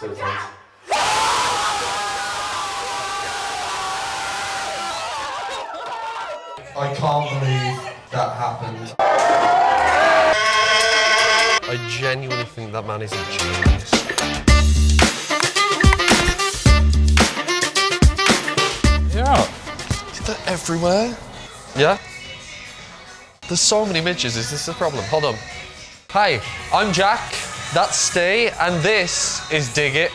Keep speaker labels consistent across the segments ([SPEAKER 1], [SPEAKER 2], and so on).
[SPEAKER 1] I can't believe that happened.
[SPEAKER 2] I genuinely think that man is a genius.
[SPEAKER 3] Yeah.
[SPEAKER 2] They're everywhere. Yeah? There's so many midges, is this the problem? Hold on. Hi, I'm Jack, that's Steve, and this is Dig It.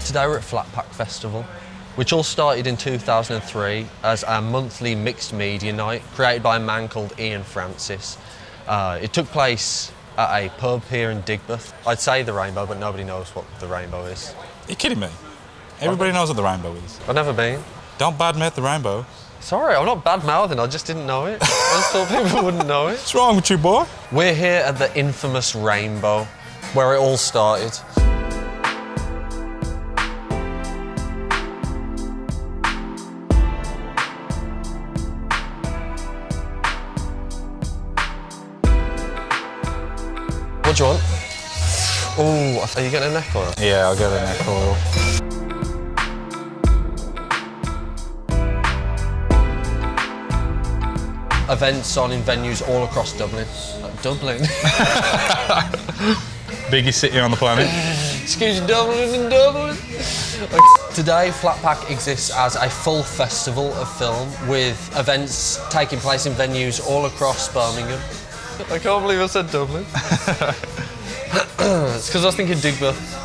[SPEAKER 2] Today we're at Flatpack Festival, which all started in 2003 as a monthly mixed media night created by a man called Ian Francis. It took place at a pub here in Digbeth. I'd say the Rainbow, but nobody knows what the Rainbow is.
[SPEAKER 3] Are you kidding me? Everybody knows what the Rainbow is.
[SPEAKER 2] I've never been.
[SPEAKER 3] Don't badmouth the Rainbow.
[SPEAKER 2] Sorry, I'm not bad-mouthing, I just didn't know it. I just thought people wouldn't know it.
[SPEAKER 3] What's wrong with you, boy?
[SPEAKER 2] We're here at the infamous Rainbow, where it all started. What do you want? Oh, are you getting a neck oil?
[SPEAKER 3] Yeah, I'll get a neck oil.
[SPEAKER 2] Events on in venues all across Dublin. Dublin?
[SPEAKER 3] Biggest city on the planet.
[SPEAKER 2] Excuse me, Dublin. Today, Flatpack exists as a full festival of film with events taking place in venues all across Birmingham. I can't believe I said Dublin. It's because I was thinking Digbeth.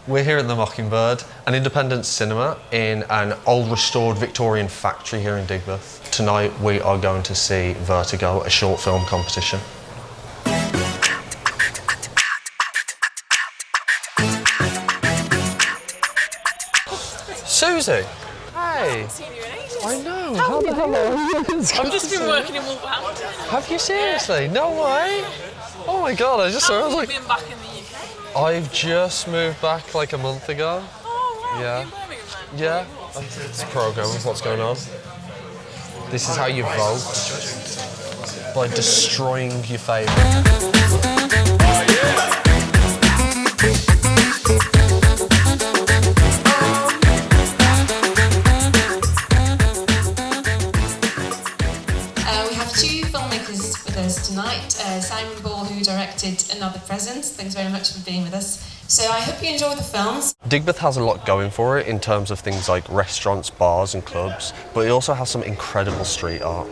[SPEAKER 2] We're here at the Mockingbird, an independent cinema in an old restored Victorian factory here in Digbeth. Tonight we are going to see Vertigo, a short film competition. Susie! Hey! I know. Hello.
[SPEAKER 4] I've just been working in Wolverhampton.
[SPEAKER 2] Have you seriously? No way! Oh my god, I just saw. I was like,
[SPEAKER 4] been back in the UK?
[SPEAKER 2] I've just moved back like a month ago.
[SPEAKER 4] Oh wow.
[SPEAKER 2] Yeah.
[SPEAKER 4] In Birmingham then?
[SPEAKER 2] Yeah. It's a programme of what's going on. This is how you vote. By destroying your favourite.
[SPEAKER 5] We have two filmmakers with us tonight. Simon Ball, who directed Another Present. Thanks very much for being with us. So I hope you enjoy the films.
[SPEAKER 2] Digbeth has a lot going for it in terms of things like restaurants, bars and clubs, but it also has some incredible street art.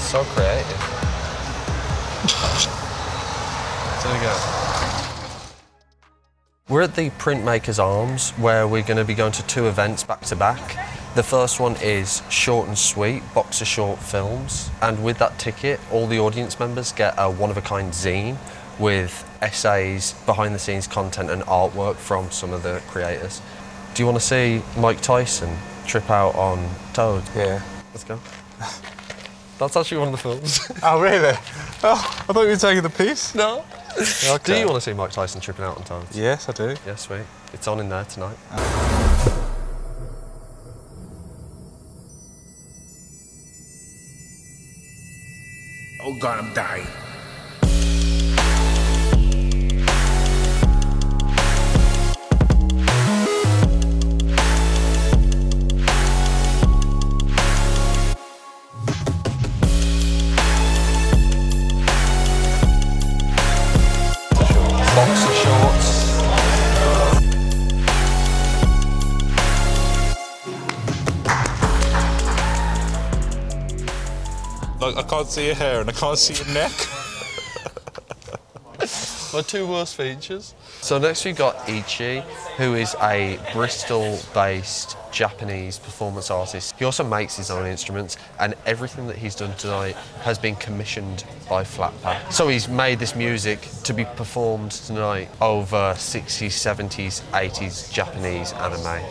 [SPEAKER 2] So creative. There we go. We're at the Printmakers Arms, where we're going to be going to two events back to back. The first one is Short and Sweet, box of short films, and with that ticket, all the audience members get a one-of-a-kind zine with essays, behind-the-scenes content and artwork from some of the creators. Do you want to see Mike Tyson trip out on Toad?
[SPEAKER 3] Yeah.
[SPEAKER 2] Let's go. That's actually one of the films.
[SPEAKER 3] Oh, really? Oh, I thought you were taking the piece.
[SPEAKER 2] No.
[SPEAKER 3] Okay.
[SPEAKER 2] Do you want to see Mike Tyson tripping out on Toads?
[SPEAKER 3] Yes, I do.
[SPEAKER 2] Yeah, sweet. It's on in there tonight.
[SPEAKER 6] Oh God, I'm dying.
[SPEAKER 2] Boxer shorts.
[SPEAKER 3] Like, I can't see your hair and I can't see your neck.
[SPEAKER 2] My two worst features. So next we've got Ichi, who is a Bristol-based Japanese performance artist. He also makes his own instruments, and everything that he's done tonight has been commissioned by Flatpack. So he's made this music to be performed tonight over 60s, 70s, 80s Japanese anime.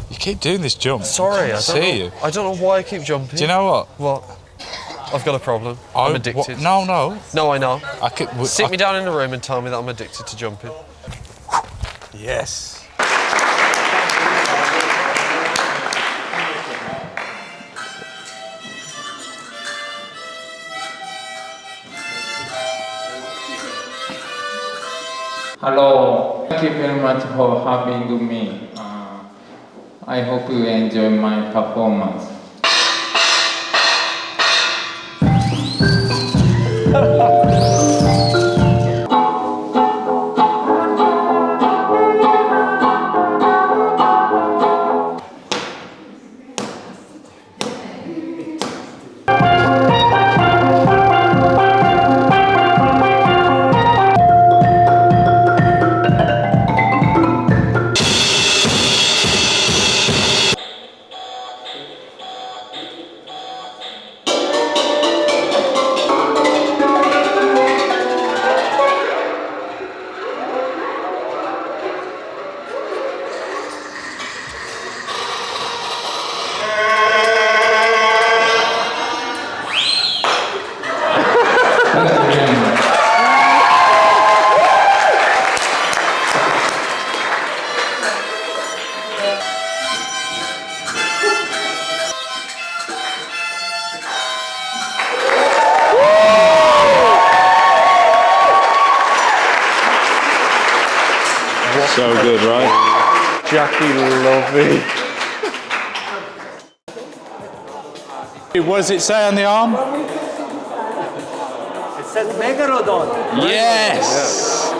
[SPEAKER 3] You keep doing this jump.
[SPEAKER 2] Sorry, I
[SPEAKER 3] see you.
[SPEAKER 2] I don't know why I keep jumping.
[SPEAKER 3] Do you know what?
[SPEAKER 2] What? I've got a problem. I'm addicted.
[SPEAKER 3] No, no.
[SPEAKER 2] No, I know. Sit
[SPEAKER 3] I
[SPEAKER 2] me down in the room and tell me that I'm addicted to jumping.
[SPEAKER 3] Yes.
[SPEAKER 7] Hello, thank you very much for having me. I hope you enjoy my performance.
[SPEAKER 3] So good, right?
[SPEAKER 2] Jackie Lovey.
[SPEAKER 3] What does it say on the arm?
[SPEAKER 8] It says Megalodon.
[SPEAKER 3] Yes!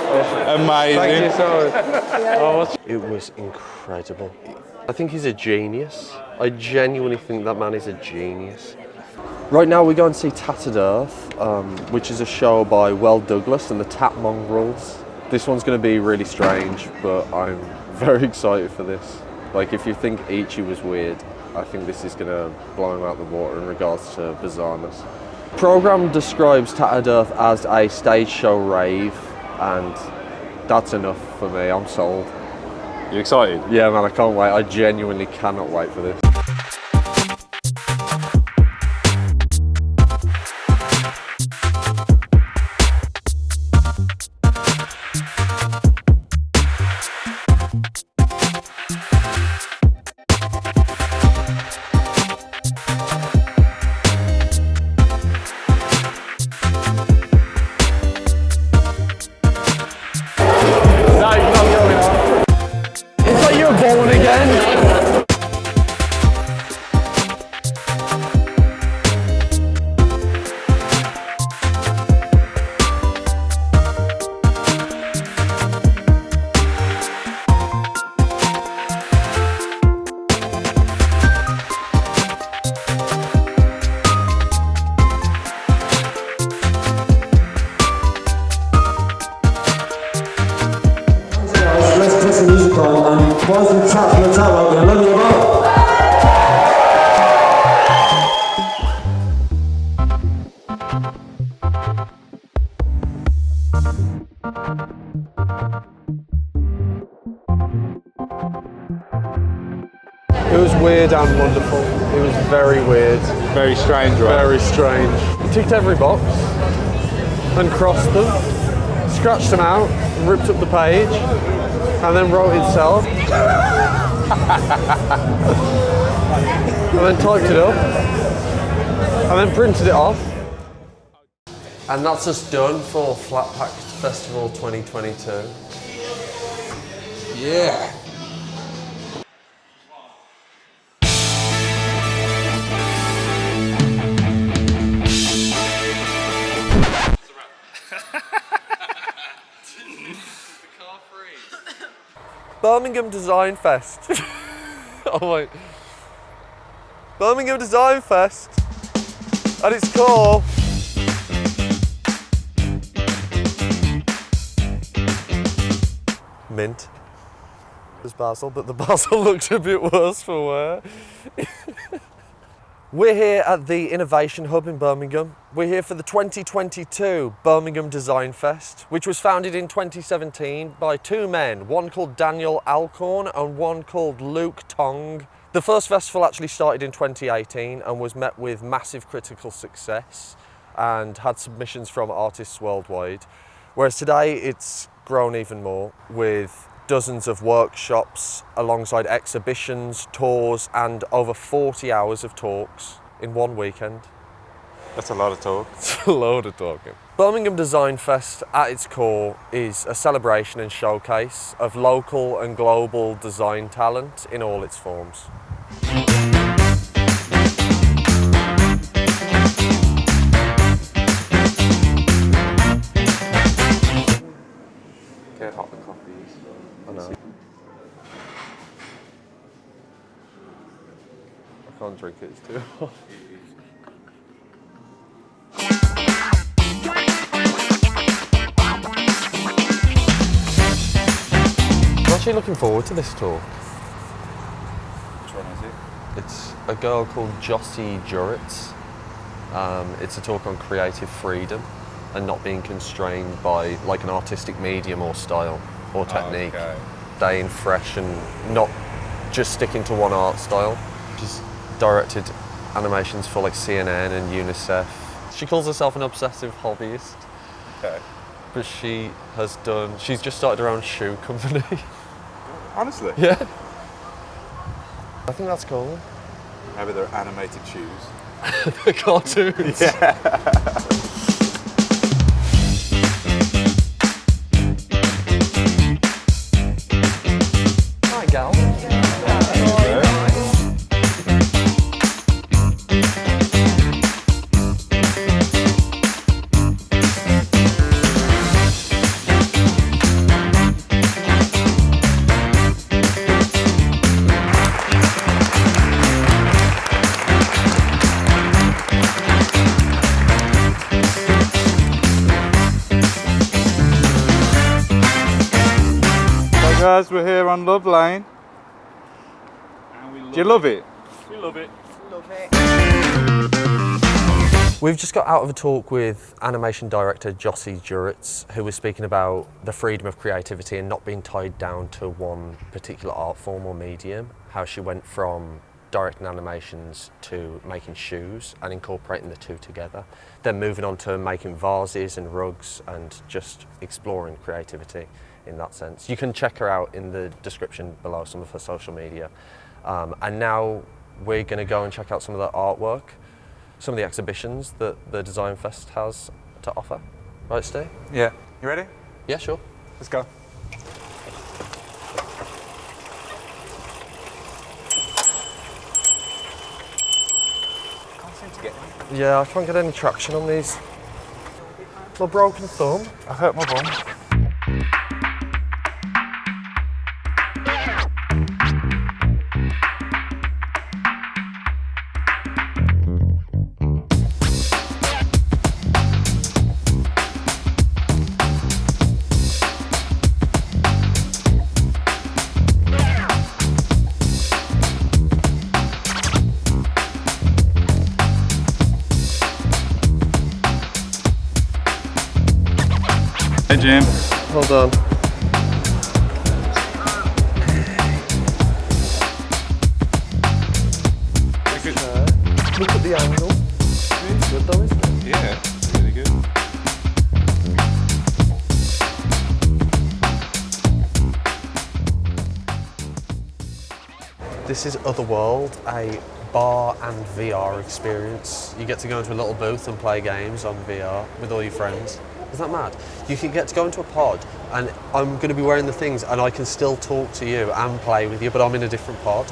[SPEAKER 3] Amazing.
[SPEAKER 2] Thank you so much. It was incredible. I think he's a genius. I genuinely think that man is a genius. Right now we're going to see Tattered Earth, which is a show by Well Douglas and the Tat Mongrels. This one's going to be really strange, but I'm very excited for this. Like, if you think Ichi was weird, I think this is going to blow him out the water in regards to bizarreness. The programme describes Tattered Earth as a stage show rave, and that's enough for me. I'm sold.
[SPEAKER 3] You excited?
[SPEAKER 2] Yeah, man, I can't wait. I genuinely cannot wait for this. It was weird and wonderful. It was very weird.
[SPEAKER 3] Very strange, right?
[SPEAKER 2] Very strange. He ticked every box, uncrossed them, scratched them out, ripped up the page, and then wrote itself. And then typed it up, and then printed it off. And that's us done for Flatpack Festival 2022.
[SPEAKER 3] Yeah.
[SPEAKER 2] Birmingham Design Fest. Oh wait. Birmingham Design Fest at its core. Mint. There's basil, but the basil looked a bit worse for wear. We're here at the Innovation Hub in Birmingham. We're here for the 2022 Birmingham Design Fest, which was founded in 2017 by two men, one called Daniel Alcorn and one called Luke Tong. The first festival actually started in 2018 and was met with massive critical success and had submissions from artists worldwide. Whereas today it's grown even more with dozens of workshops alongside exhibitions, tours and over 40 hours of talks in one weekend.
[SPEAKER 3] That's a lot of talk.
[SPEAKER 2] It's a load of talking. Birmingham Design Fest at its core is a celebration and showcase of local and global design talent in all its forms.
[SPEAKER 3] Okay, hot the coffees.
[SPEAKER 2] I know. I can't drink it, it's too hot. I'm actually looking forward to this talk.
[SPEAKER 3] Which one is it?
[SPEAKER 2] It's a girl called Jossie Juritz. It's a talk on creative freedom and not being constrained by like an artistic medium or style or technique.
[SPEAKER 3] Okay.
[SPEAKER 2] Staying fresh and not just sticking to one art style. She's directed animations for like CNN and UNICEF. She calls herself an obsessive hobbyist.
[SPEAKER 3] Okay.
[SPEAKER 2] But she's just started her own shoe company.
[SPEAKER 3] Honestly?
[SPEAKER 2] Yeah. I think that's cool.
[SPEAKER 3] Maybe they're animated shoes.
[SPEAKER 2] The cartoons.
[SPEAKER 3] Yeah.
[SPEAKER 2] Hi, gal.
[SPEAKER 3] Guys, we're here on Love Lane. Do you love it?
[SPEAKER 8] We love it.
[SPEAKER 2] We've just got out of a talk with animation director Jossie Juritz, who was speaking about the freedom of creativity and not being tied down to one particular art form or medium, how she went from directing animations to making shoes and incorporating the two together, then moving on to making vases and rugs and just exploring creativity in that sense. You can check her out in the description below, some of her social media. And now we're going to go and check out some of the artwork, some of the exhibitions that the Design Fest has to offer. Right, Steve?
[SPEAKER 3] Yeah. You ready?
[SPEAKER 2] Yeah, sure.
[SPEAKER 3] Let's go. Can't seem to get any.
[SPEAKER 2] Yeah, I can't get any traction on these. My broken thumb.
[SPEAKER 3] I hurt my bum. Hey Jim.
[SPEAKER 2] Hold on. Look at the angle. It's good though, isn't it?
[SPEAKER 3] Yeah, really good.
[SPEAKER 2] This is Otherworld, a bar and VR experience. You get to go into a little booth and play games on VR with all your friends. Isn't that mad? You can get to go into a pod and I'm going to be wearing the things and I can still talk to you and play with you, but I'm in a different pod.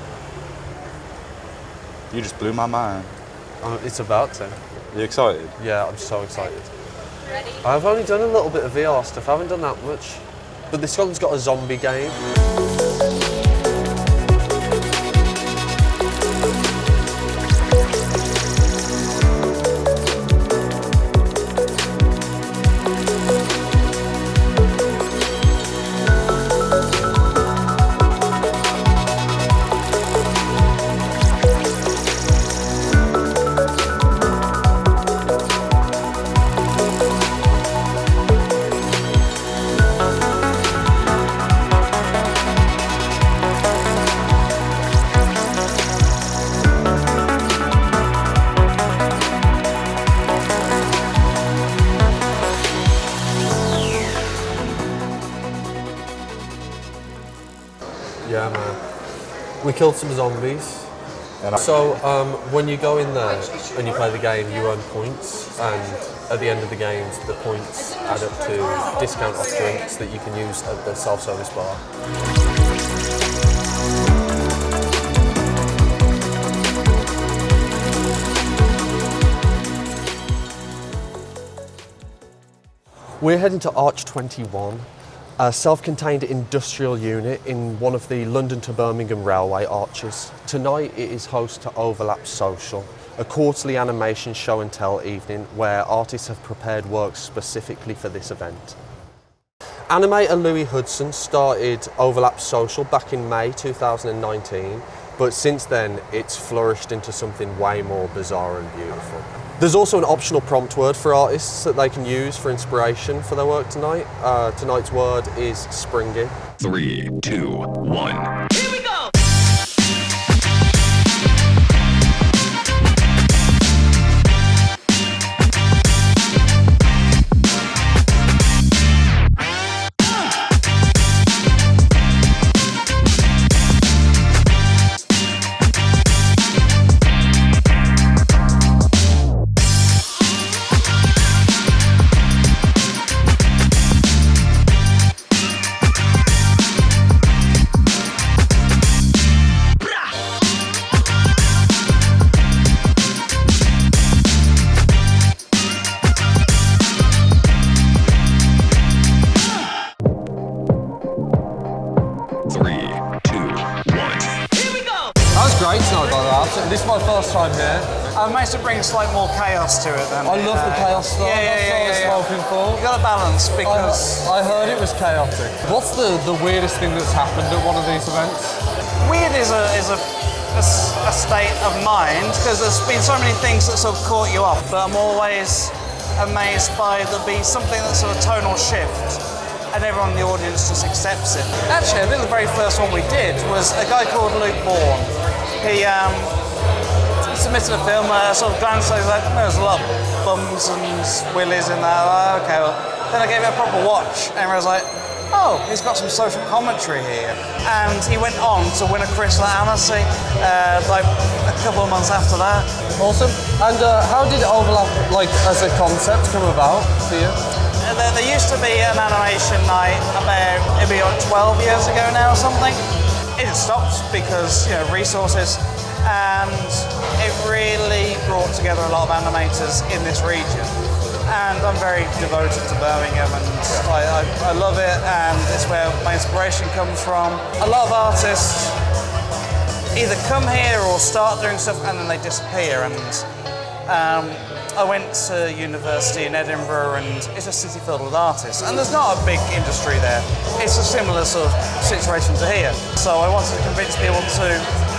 [SPEAKER 3] You just blew my mind.
[SPEAKER 2] It's about to.
[SPEAKER 3] You excited?
[SPEAKER 2] Yeah, I'm so excited. Ready? I've only done a little bit of VR stuff, I haven't done that much. But this one's got a zombie game. We killed some zombies. So when you go in there and you play the game, you earn points, and at the end of the games, the points add up to discount off drinks that you can use at the self-service bar. We're heading to Arch 21, a self-contained industrial unit in one of the London to Birmingham railway arches. Tonight it is host to Overlap Social, a quarterly animation show and tell evening where artists have prepared works specifically for this event. Animator Louis Hudson started Overlap Social back in May 2019, but since then it's flourished into something way more bizarre and beautiful. There's also an optional prompt word for artists that they can use for inspiration for their work tonight. Tonight's word is springy.
[SPEAKER 9] 3, 2, 1.
[SPEAKER 4] Here we go!
[SPEAKER 2] This is my first time here.
[SPEAKER 8] I've managed to bring slightly more chaos to it then.
[SPEAKER 2] I love the chaos stuff. That's what I was hoping for.
[SPEAKER 8] You got to balance because
[SPEAKER 2] I heard it was chaotic. What's the weirdest thing that's happened at one of these events?
[SPEAKER 8] weird is a state of mind because there's been so many things that sort of caught you off, but I'm always amazed by there'll be something that's sort of tonal shift and everyone in the audience just accepts it. Actually, I think the very first one we did was a guy called Luke Bourne. He submitted a film, sort of glanced over, like, there's a lot of bums and willies in there. Like, okay, well. Then I gave it a proper watch and I was like, oh, he's got some social commentary here. And he went on to win a Crystal Annecy like a couple of months after that.
[SPEAKER 2] Awesome. And how did Overlap, like, as a concept come about for you?
[SPEAKER 8] There used to be an animation night about maybe like 12 years ago now or something. It stopped because, you know, resources, and it really brought together a lot of animators in this region. And I'm very devoted to Birmingham, and I love it, and it's where my inspiration comes from. A lot of artists either come here or start doing stuff and then they disappear. And I went to university in Edinburgh, and it's a city filled with artists, and there's not a big industry there. It's a similar sort of situation to here. So I wanted to convince people to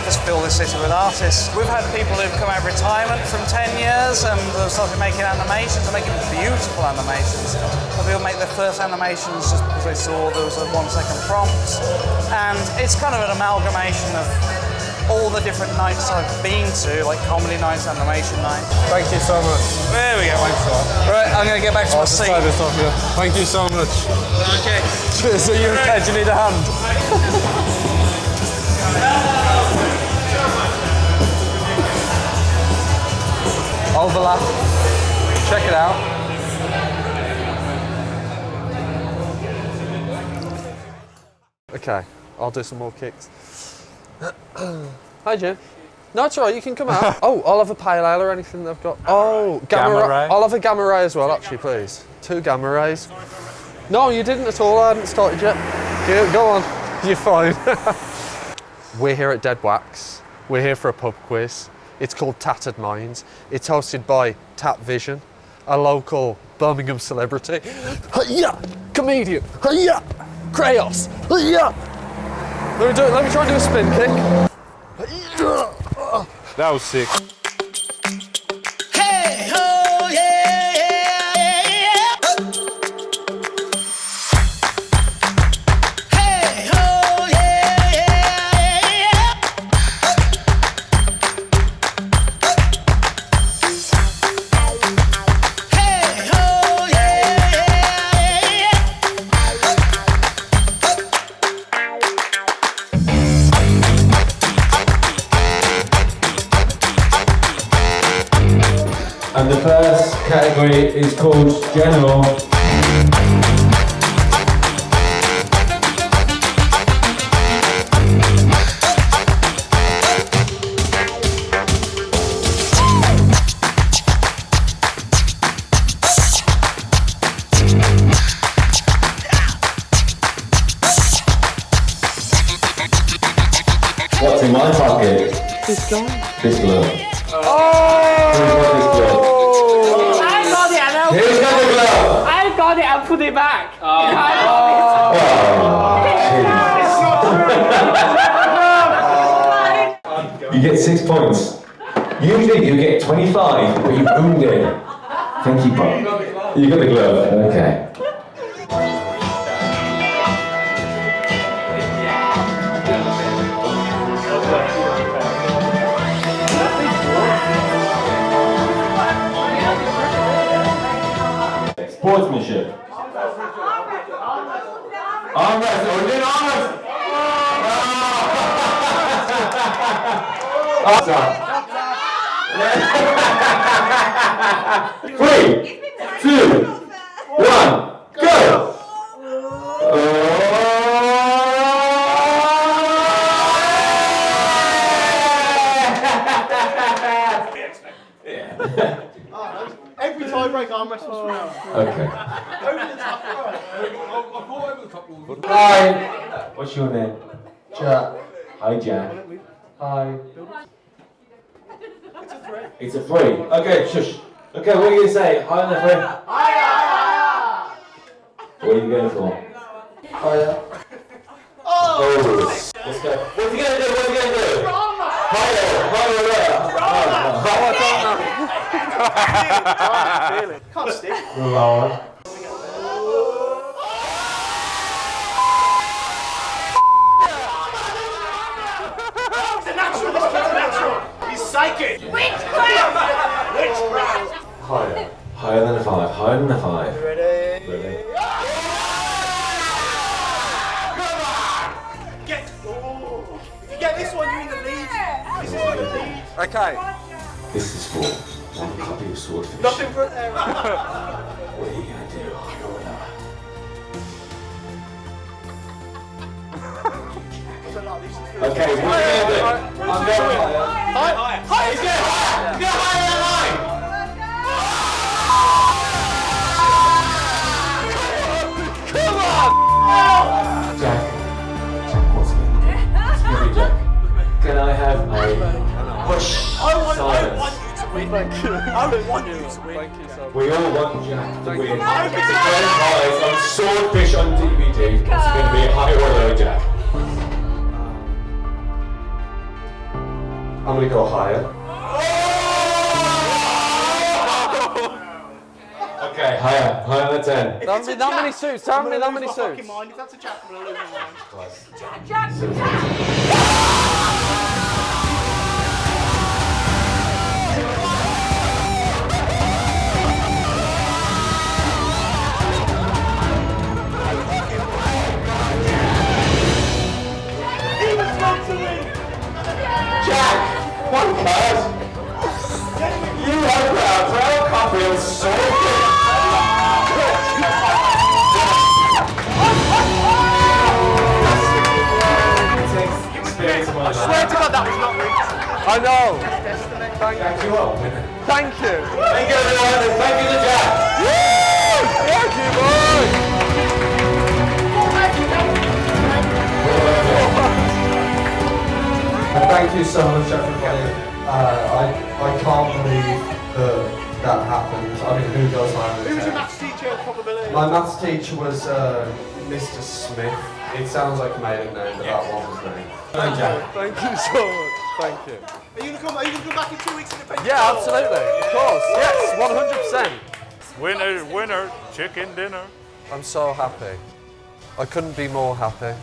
[SPEAKER 8] just fill this city with artists. We've had people who've come out of retirement from 10 years and have started making animations, and making beautiful animations. And people make their first animations just because they saw there was a 1 second prompt. And it's kind of an amalgamation of all the different nights I've been to, like comedy nights, animation nights.
[SPEAKER 2] Thank you so much.
[SPEAKER 8] There we go.
[SPEAKER 2] Thanks, sir.
[SPEAKER 8] Right, I'm going to get back to my seat.
[SPEAKER 2] This off here. Thank you so much.
[SPEAKER 8] Okay.
[SPEAKER 2] Cheers. Are you okay? Do you need a hand? Overlap. Check it out. Okay, I'll do some more kicks. Hi, Jim. No, it's all right, you can come out. Oh, I'll have a pale ale or anything they've got. Oh, gamma ray. I'll have a gamma ray as well, actually, please. 2 gamma rays. No, you didn't at all. I hadn't started yet. Go on. You're fine. We're here at Dead Wax. We're here for a pub quiz. It's called Tattered Minds. It's hosted by Tat Vision, a local Birmingham celebrity. Hi-ya! Comedian. Hi-ya! Krayos. Hi-ya! Let me try and do a spin kick.
[SPEAKER 3] That was sick.
[SPEAKER 4] Hey, ho, yeah, yeah, yeah. Hey, ho, yeah, yeah, yeah. Hey, ho, yeah, yeah, yeah.
[SPEAKER 10] And the first category is called General. What's in my pocket? This glove. This glove. Oh! Who's got this glove?
[SPEAKER 11] I got it and
[SPEAKER 10] Who's got the glove?
[SPEAKER 11] I got it and put it back.
[SPEAKER 10] You get 6 points. Usually you get 25, but you ruined it. Thank you, Bob. You got the glove. Okay. Sportsmanship. Armrest. We're doing armrest. Three, 2, 1, go.
[SPEAKER 12] Every tiebreak arm wrestles from now.
[SPEAKER 10] Okay.
[SPEAKER 12] Over the top right.
[SPEAKER 10] Hi. What's your name?
[SPEAKER 1] Jack.
[SPEAKER 10] Hi, Jack. Hi.
[SPEAKER 12] It's a threat.
[SPEAKER 10] It's a 3. Okay, shush. Okay, what are you going to say? Hi on the 3. What are you going for?
[SPEAKER 1] Hiya.
[SPEAKER 10] Oh! Let's go. What's he going to do? What's he going to do? Hiya.
[SPEAKER 12] Can't stick.
[SPEAKER 10] Lower.
[SPEAKER 12] It's a natural. This kid's a natural. He's psychic. Witchcraft.
[SPEAKER 10] Higher. Higher than a 5. Higher than a 5.
[SPEAKER 12] Ready?
[SPEAKER 10] Ready?
[SPEAKER 12] If you get this one, you're in the lead. This is like a lead.
[SPEAKER 2] Okay.
[SPEAKER 10] This is for one copy of Swordfish.
[SPEAKER 12] Nothing for
[SPEAKER 10] What are you going to do? Higher or lower? Okay, what are you going to do? I'm going higher.
[SPEAKER 12] Higher.
[SPEAKER 10] He's going higher! He's going higher than mine! Come on! Jack, what's he going to do? What's he going to do, Jack? Can I have a push silence?
[SPEAKER 12] I want you to win. Thank you. I want you to win.
[SPEAKER 2] Thank you so much.
[SPEAKER 10] We all want Jack to win. It's a grand prize on Swordfish on DVD. It's going to be a higher or lower, Jack.
[SPEAKER 1] I'm gonna go higher.
[SPEAKER 10] Okay, higher. Higher than 10.
[SPEAKER 2] That many suits. How many suits?
[SPEAKER 12] Fucking mind. If that's a Jack, I'm gonna lose my mind.
[SPEAKER 10] Jack, one card. You have a proud copy of Swordfish.
[SPEAKER 12] I swear to God, that was not rigged.
[SPEAKER 2] I know.
[SPEAKER 10] Thank you all.
[SPEAKER 2] Thank you.
[SPEAKER 10] Thank you, everyone, and thank you to Jack.
[SPEAKER 2] Thank you, boy.
[SPEAKER 1] And thank you so much, everybody. I can't believe that happened. I mean, who goes higher than
[SPEAKER 12] Who was your
[SPEAKER 1] 10?
[SPEAKER 12] maths teacher? Probability.
[SPEAKER 1] My maths teacher was Mr. Smith. It sounds like a maiden name, but that one was me.
[SPEAKER 10] Thank you, Jack.
[SPEAKER 2] Thank you so much. Thank you.
[SPEAKER 12] Are you gonna come back in 2 weeks and depend?
[SPEAKER 2] Yeah, absolutely. Of course. Yes, 100%.
[SPEAKER 3] Winner, chicken dinner.
[SPEAKER 2] I'm so happy. I couldn't be more happy.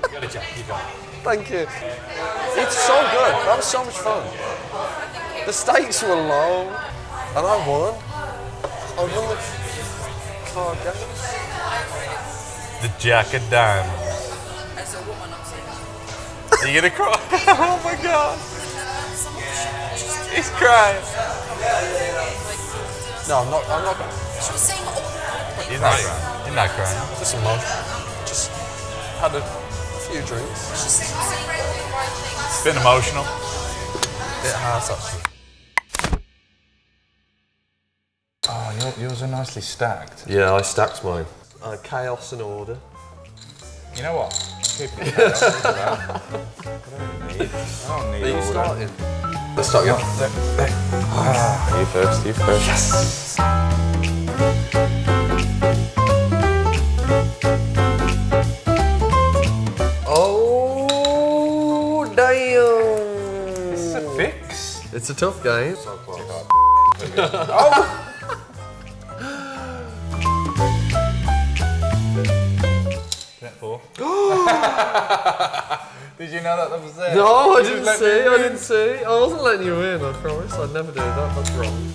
[SPEAKER 10] You got it, Jack. You got it.
[SPEAKER 2] Thank you. It's so good. That was so much fun. The stakes were low, and I won. I won the card games.
[SPEAKER 3] The Jack of Diamonds. Are you gonna cry? Oh my God. He's crying.
[SPEAKER 2] No, I'm not.
[SPEAKER 3] You're not crying. You're not crying.
[SPEAKER 2] Just emotional. Just had a few drinks.
[SPEAKER 3] It's been emotional.
[SPEAKER 2] It has actually.
[SPEAKER 3] Oh, yours are nicely stacked.
[SPEAKER 2] Yeah, I stacked mine. Chaos and order.
[SPEAKER 3] You know what? Keep it. I don't need
[SPEAKER 2] Are you
[SPEAKER 3] order.
[SPEAKER 2] starting? Let's start again.
[SPEAKER 3] You first. You first.
[SPEAKER 2] Yes. Oh damn!
[SPEAKER 3] This is a fix.
[SPEAKER 2] It's a tough game.
[SPEAKER 3] So close.
[SPEAKER 2] Oh!
[SPEAKER 3] Did you know that was there?
[SPEAKER 2] No, I didn't see. I wasn't letting you in, I promise. I'd never do that. That's wrong.